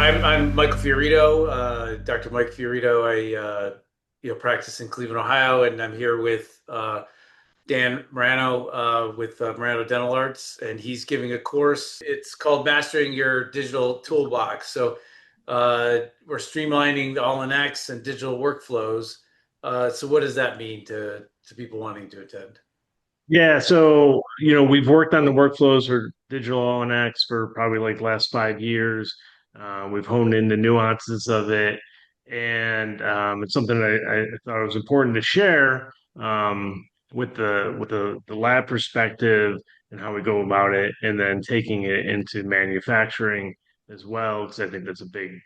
I'm Michael Fiorito, Dr. Mike Fiorito. I practice in Cleveland, Ohio, and I'm here with Dan Marrano with Marrano Dental Arts, and he's giving a course. It's called Mastering Your Digital Toolbox. So we're streamlining the bottlenecks and digital workflows. So what does that mean to people wanting to attend? Yeah, so we've worked on the workflows for digital ONX for probably like the last 5 years. We've honed in the nuances of it, and it's something I thought it was important to share with the lab perspective and how we go about it, and then taking it into manufacturing as well, because I think that's a big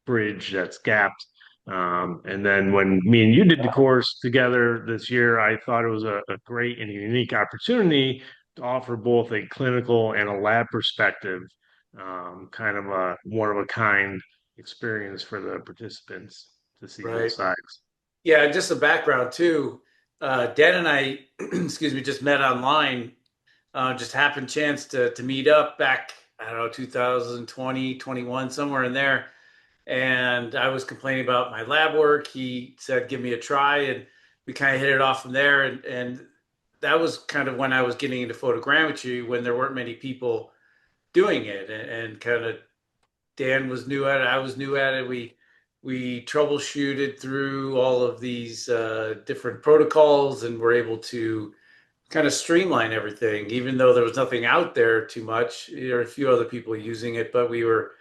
bridge that's gapped. And then when me and you did the course together this year, I thought it was a great and unique opportunity to offer both a clinical and a lab perspective, kind of a one of a kind experience for the participants to see both Right. sides. Yeah, just a background too. Dan and I, excuse me, just met online. Just happened chance to meet up back, I don't know, 2020, 21, somewhere in there. And I was complaining about my lab work. He said, give me a try. And we kind of hit it off from there. And that was kind of when I was getting into photogrammetry when there weren't many people doing it. And kind of Dan was new at it. I was new at it. We troubleshooted through all of these different protocols and were able to kind of streamline everything, even though there was nothing out there too much. There were a few other people using it, but we were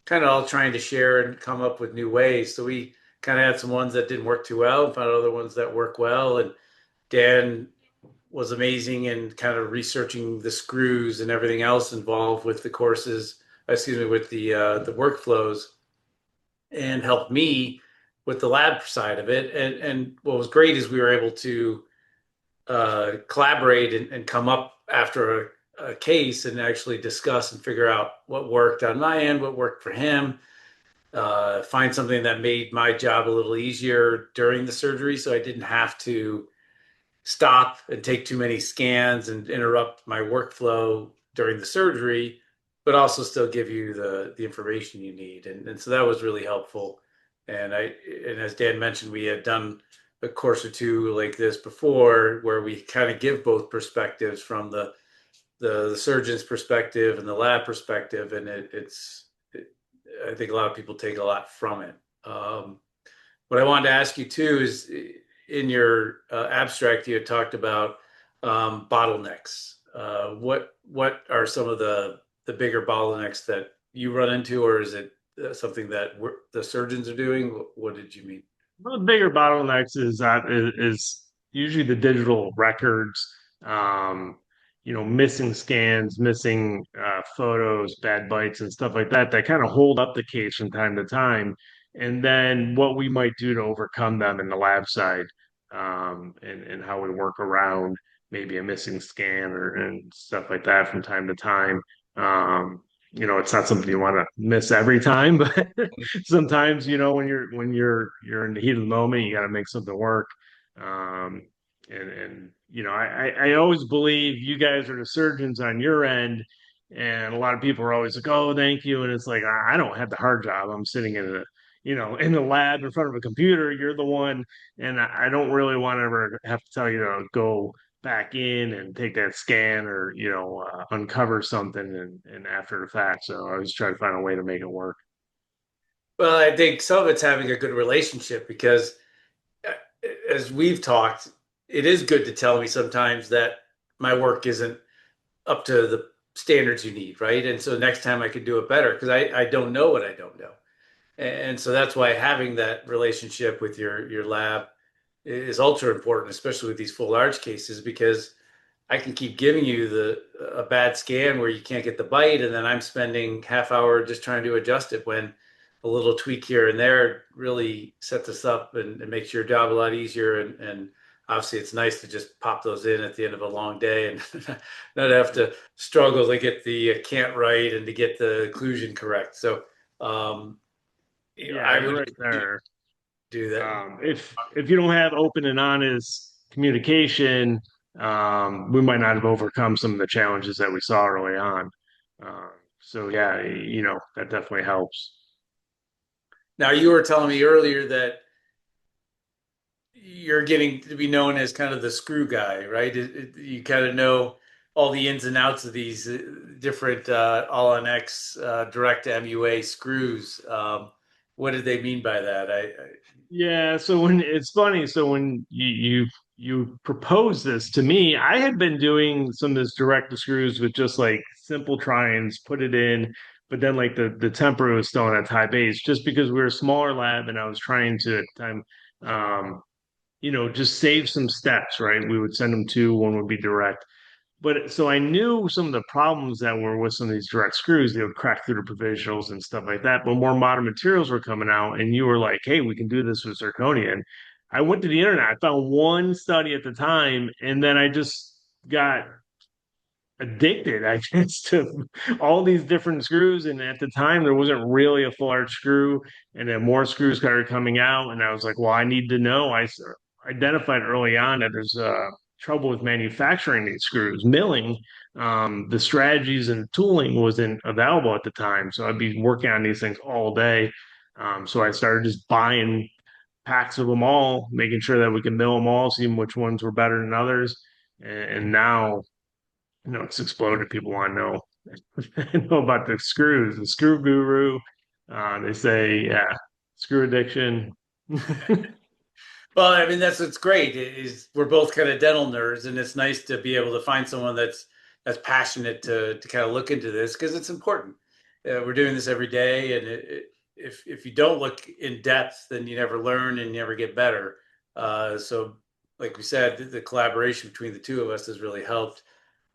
kind of all trying to share and come up with new ways. So we kind of had some ones that didn't work too well, found other ones that work well. And Dan was amazing in kind of researching the screws and everything else involved with the courses, excuse me, with the workflows, and helped me with the lab side of it. And what was great is we were able to collaborate and come up after a case and actually discuss and figure out what worked on my end, what worked for him, find something that made my job a little easier during the surgery so I didn't have to stop and take too many scans and interrupt my workflow during the surgery, but also still give you the information you need. And so that was really helpful. And as Dan mentioned, we had done a course or two like this before where we kind of give both perspectives from the surgeon's perspective and the lab perspective. And I think a lot of people take a lot from it. What I wanted to ask you too is in your abstract, you had talked about bottlenecks. What are some of the bigger bottlenecks that you run into, or is it something that the surgeons are doing? What did you mean? One of the bigger bottlenecks is usually the digital records, um, missing scans, missing photos, bad bites, and stuff like that kind of hold up the case from time to time. And then what we might do to overcome them in the lab side, and how we work around maybe a missing scan or and stuff like that from time to time. It's not something you want to miss every time, but sometimes when you're in the heat of the moment, you got to make something work. Um, and I always believe you guys are the surgeons on your end, and a lot of people are always like, "Oh, thank you," and it's like I don't have the hard job. I'm sitting in the lab in front of a computer. You're the one, and I don't really want to ever have to tell you to go back in and take that scan or uncover something and after the fact. So I always try to find a way to make it work. Well, I think some of it's having a good relationship because uh, as we've talked, it is good to tell me sometimes that my work isn't up to the standards you need, right? And so next time I could do it better because I don't know what I don't know. And so that's why having that relationship with your lab is ultra important, especially with these full large cases, because I can keep giving you the a bad scan where you can't get the bite, and then I'm spending half hour just trying to adjust it when a little tweak here and there really sets us up and makes your job a lot easier. And obviously, it's nice to just pop those in at the end of a long day and not have to struggle to get the cant right and to get the occlusion correct. So, um, Yeah, I you're would right there. do that. If you don't have open and honest communication, we might not have overcome some of the challenges that we saw early on. Um, So yeah, that definitely helps. Now, you were telling me earlier that you're getting to be known as kind of the screw guy, right? You kind of know all the ins and outs of these different all-on-X direct MUA screws. What did they mean by that? Yeah, so when it's funny, so when you proposed this to me, I had been doing some of this direct to screws with just like simple try-ins, put it in, but then like the temper was still in a high base, just because we were a smaller lab and I was trying to at the time, um, just save some steps, right? We would send them two, one would be direct. But so I knew some of the problems that were with some of these direct screws. They would crack through the provisionals and stuff like that. But more modern materials were coming out, and you were like, "Hey, we can do this with zirconia." I went to the internet. I found one study at the time, and then I just got addicted, I guess, to all these different screws. And at the time, there wasn't really a full arch screw, and then more screws started coming out. And I was like, well, I need to know. Identified early on that there's trouble with manufacturing these screws, milling. The strategies and tooling wasn't available at the time, so I'd be working on these things all day. So I started just buying packs of them all, making sure that we can mill them all, seeing which ones were better than others. And now it's exploded. People want to know about the screws, the screw guru. They say, yeah, screw addiction. Well, I mean, that's what's great is we're both kind of dental nerds, and it's nice to be able to find someone that's passionate to kind of look into this because it's important. We're doing this every day, and if you don't look in depth, then you never learn and you never get better. So, like we said, the collaboration between the two of us has really helped,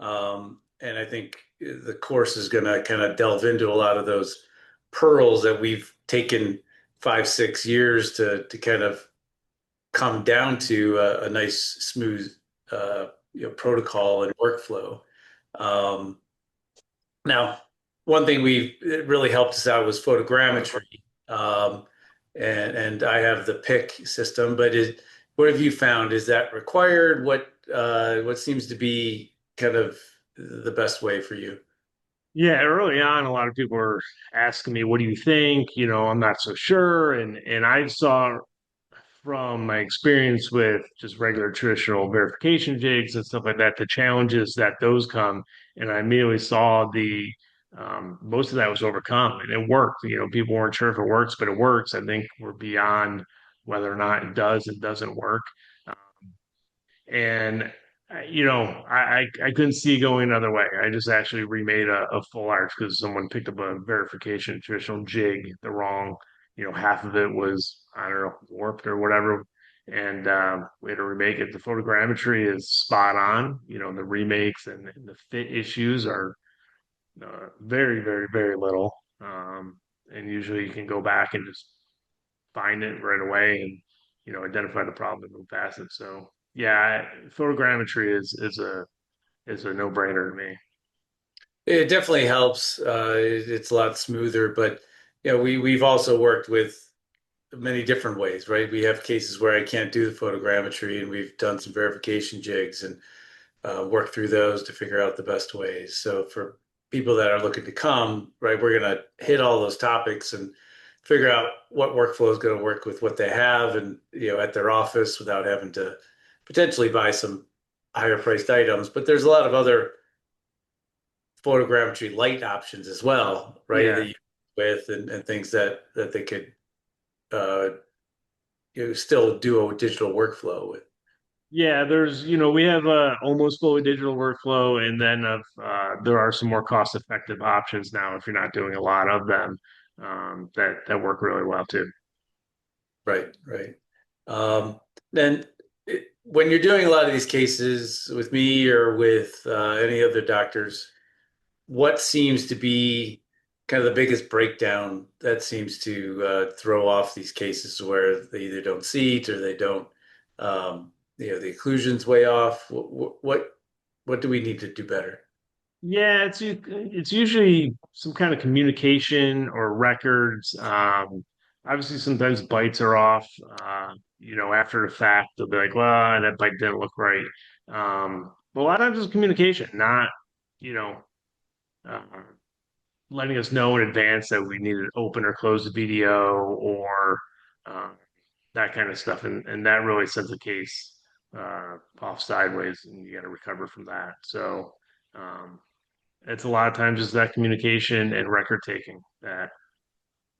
and I think the course is going to kind of delve into a lot of those pearls that we've taken 5, 6 years to kind of come down to a nice, smooth, protocol and workflow. Um, Now, one thing we it really helped us out was photogrammetry, um, and I have the pick system. But what have you found? Is that required? What seems to be kind of the best way for you? Yeah, early on, a lot of people were asking me, "What do you think?" I'm not so sure, and I saw from my experience with just regular traditional verification jigs and stuff like that, the challenges that those come, and I immediately saw the most of that was overcome, and it worked. People weren't sure if it works, but it works. I think we're beyond whether or not it does and doesn't work. And I couldn't see going another way. I just actually remade a full arch because someone picked up a verification traditional jig the wrong, half of it was, I don't know, warped or whatever, and we had to remake it. The photogrammetry is spot on. The remakes and the fit issues are very, very, very little. And usually you can go back and just find it right away and identify the problem and move past it. So yeah, photogrammetry is a no brainer to me. It definitely helps. It's a lot smoother, but we've also worked with many different ways, right? We have cases where I can't do the photogrammetry, and we've done some verification jigs and worked through those to figure out the best ways. So for people that are looking to come, right, we're going to hit all those topics and figure out what workflow is going to work with what they have and at their office without having to potentially buy some higher priced items. But there's a lot of other photogrammetry light options as well, right? Yeah. That you with and things that they could uh, still do a digital workflow with. Yeah, we have a almost fully digital workflow, and then there are some more cost-effective options now if you're not doing a lot of them, that work really well too. Right, right. Then when you're doing a lot of these cases with me or with any other doctors, what seems to be kind of the biggest breakdown that seems to throw off these cases where they either don't seat or they don't, the occlusion's way off. What do we need to do better? Yeah, it's usually some kind of communication or records. Obviously, sometimes bites are off. After the fact, they'll be like, "Well, that bite didn't look right." But a lot of times it's communication, not you know, uh, letting us know in advance that we needed to open or close the video or um, that kind of stuff. And that really sends the case off sideways, and you got to recover from that. So um, it's a lot of times just that communication and record taking that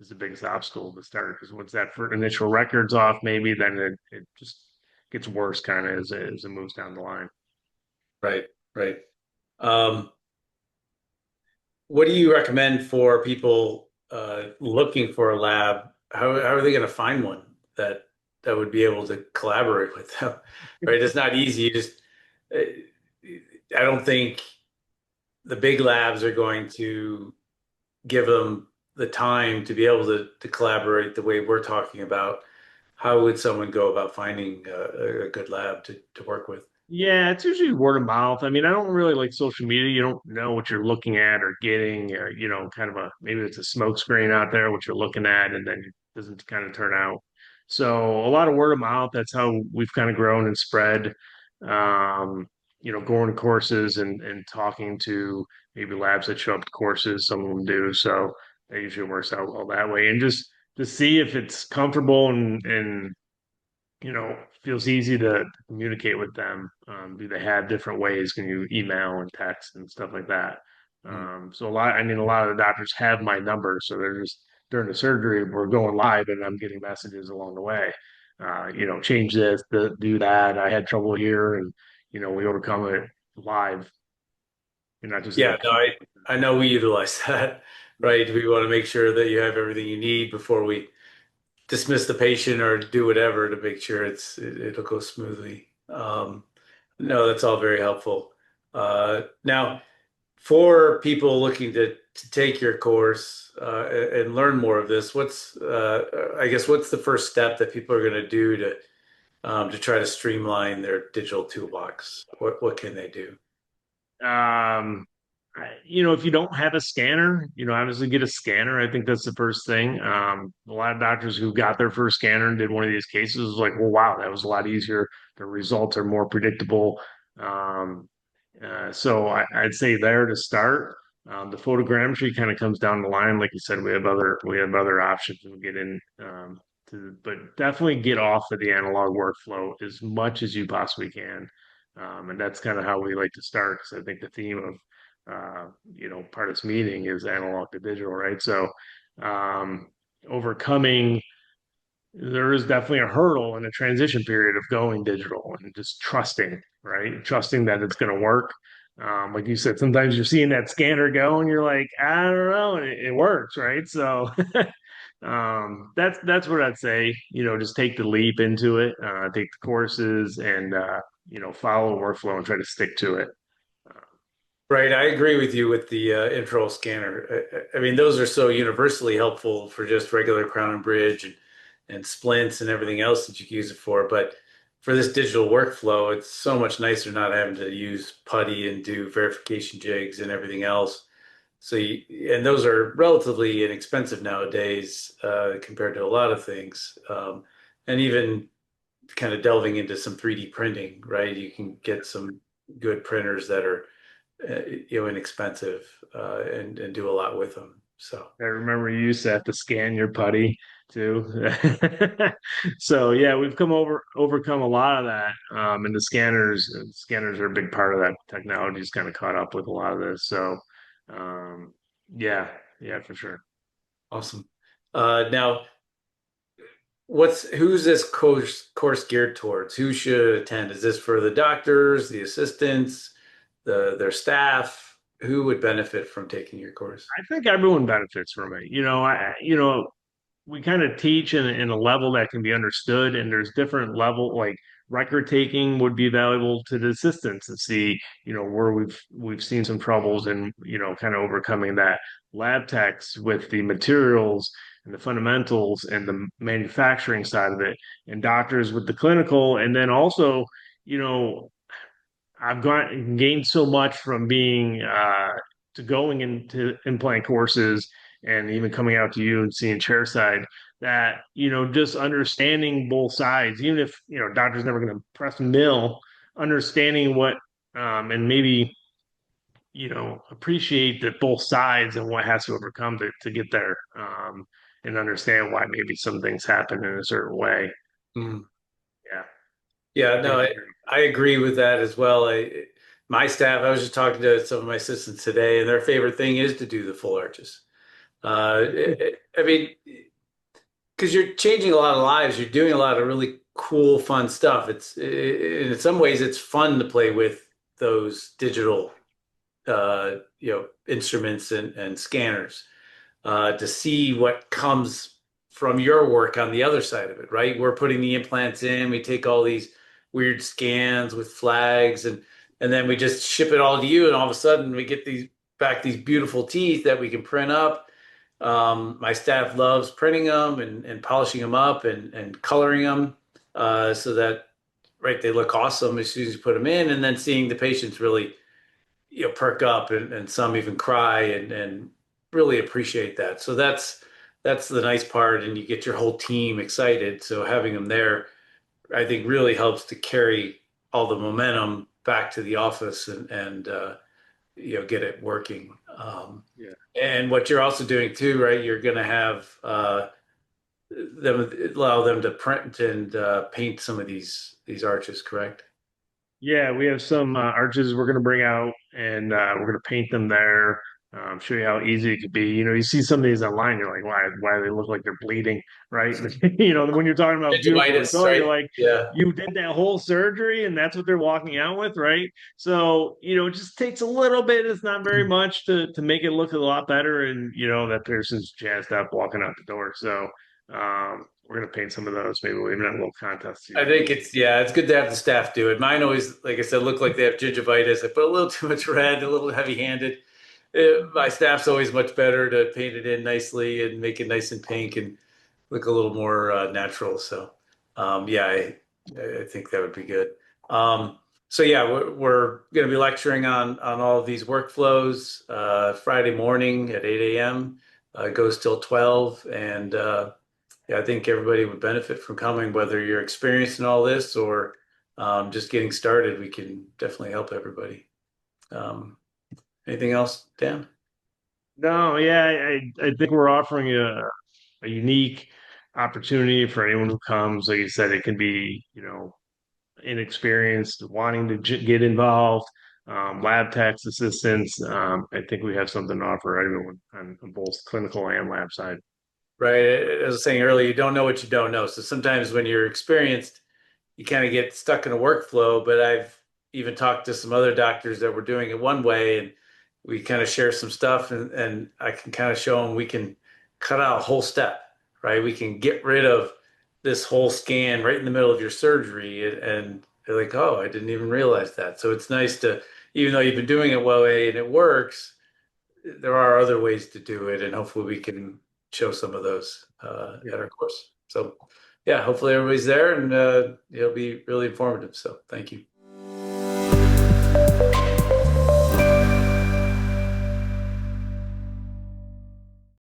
is the biggest obstacle to start. Because once that initial record's off, maybe then it just gets worse kind of as it moves down the line. Right, right. Um, what do you recommend for people looking for a lab? How are they going to find one that would be able to collaborate with them? Right, it's not easy. You just, uh, I don't think the big labs are going to give them the time to be able to collaborate the way we're talking about. How would someone go about finding a good lab to work with? Yeah, it's usually word of mouth. I mean, I don't really like social media. You don't know what you're looking at or getting, or kind of a maybe it's a smoke screen out there what you're looking at, and then it doesn't kind of turn out. So a lot of word of mouth. That's how we've kind of grown and spread. Um, going to courses and talking to maybe labs that show up to courses. Some of them do, so that usually works out well that way. And just to see if it's comfortable and feels easy to communicate with them. Do they have different ways? Can you email and text and stuff like that? Mm. So a lot of the doctors have my number, so they're just during the surgery, we're going live, and I'm getting messages along the way. Change this, do that. I had trouble here, and we overcome it live. You're not just in Yeah, a no, queue. I know we utilize that, right? We want to make sure that you have everything you need before we dismiss the patient or do whatever to make sure it'll go smoothly. No, that's all very helpful. Now, for people looking to take your course and learn more of this, I guess what's the first step that people are going to do to try to streamline their digital toolbox? What can they do? Um, if you don't have a scanner, obviously get a scanner. I think that's the first thing. A lot of doctors who got their first scanner and did one of these cases was like, well, wow, that was a lot easier. The results are more predictable. Um, so I'd say there to start. The photogrammetry kind of comes down the line. Like you said, we have other options we'll get in but definitely get off of the analog workflow as much as you possibly can. And that's kind of how we like to start because I think the theme of part of this meeting is analog to digital, right? So um, overcoming there is definitely a hurdle in a transition period of going digital and just trusting, right? Trusting that it's going to work. Like you said, sometimes you're seeing that scanner go and you're like, I don't know, and it works, right? So that's what I'd say. Just take the leap into it, take the courses, and follow the workflow and try to stick to it. Right, I agree with you with the intraoral scanner. I mean, those are so universally helpful for just regular crown and bridge and splints and everything else that you can use it for. But for this digital workflow, it's so much nicer not having to use putty and do verification jigs and everything else. And those are relatively inexpensive nowadays compared to a lot of things. And even kind of delving into some 3D printing, right? You can get some good printers that are inexpensive and do a lot with them. So I remember you used to have to scan your putty too. So yeah, we've overcome a lot of that. And the scanners are a big part of that. Technology's kind of caught up with a lot of this. So um, yeah, yeah, for sure. awesome. Now, who's this course geared towards? Who should attend? Is this for the doctors, the assistants, their staff? Who would benefit from taking your course? I think everyone benefits from it. We kind of teach in a level that can be understood, and there's different level like record taking would be valuable to the assistants and see where we've seen some troubles and kind of overcoming that. Lab techs with the materials and the fundamentals and the manufacturing side of it, and doctors with the clinical, and then also you know I've gained so much from being to going into implant courses and even coming out to you and seeing chairside that just understanding both sides, even if doctor's never going to press mill, understanding what and maybe appreciate that both sides and what has to overcome to get there, and understand why maybe some things happen in a certain way. Mm. Yeah, Yeah, I no, think I agree with that as well. My staff, I was just talking to some of my assistants today, and their favorite thing is to do the full arches. I mean, because you're changing a lot of lives, you're doing a lot of really cool, fun stuff. In some ways, it's fun to play with those digital, instruments and scanners, to see what comes from your work on the other side of it, right? We're putting the implants in, we take all these weird scans with flags and then we just ship it all to you, and all of a sudden we get these beautiful teeth that we can print up. My staff loves printing them and polishing them up and coloring them, so that right they look awesome as soon as you put them in, and then seeing the patients really perk up and some even cry and really appreciate that. So that's the nice part, and you get your whole team excited. So having them there, I think, really helps to carry all the momentum back to the office and get it working. yeah. And what you're also doing too, right? You're going to have them allow them to print and paint some of these arches, correct? Yeah, we have some arches we're going to bring out, and we're going to paint them there. Show you how easy it could be. You see some of these online, you're like, why do they look like they're bleeding, right? When you're talking about beautiful Gingivitis, result, you're right? like, Yeah. you did that whole surgery, and that's what they're walking out with, right? So, it just takes a little bit. It's not very much to make it look a lot better, and that person's jazzed up walking out the door. So, we're going to paint some of those. Maybe we'll even have a little contest. See I who think it's good to have the staff do it. Mine always, like I said, look like they have gingivitis. I put a little too much red, a little heavy-handed. My staff's always much better to paint it in nicely and make it nice and pink and look a little more natural. So, yeah, I think that would be good. Um, so yeah, we're going to be lecturing on all of these workflows Friday morning at 8 a.m. It goes till 12, and yeah, I think everybody would benefit from coming, whether you're experienced in all this or just getting started. We can definitely help everybody. Um, Anything else, Dan? No, yeah, I think we're offering a unique opportunity for anyone who comes. Like you said, it can be, inexperienced, wanting to get involved, lab techs, assistants. I think we have something to offer everyone on both clinical and lab side. Right. As I was saying earlier, you don't know what you don't know. So sometimes when you're experienced, you kind of get stuck in a workflow. But I've even talked to some other doctors that were doing it one way, and we kind of share some stuff, and I can kind of show them we can cut out a whole step, right? We can get rid of this whole scan right in the middle of your surgery, and they're like, "Oh, I didn't even realize that." So it's nice to, even though you've been doing it one way and it works, there are other ways to do it, and hopefully we can show some of those Yeah. at our course. So, yeah, hopefully everybody's there, and it'll be really informative. So, thank you.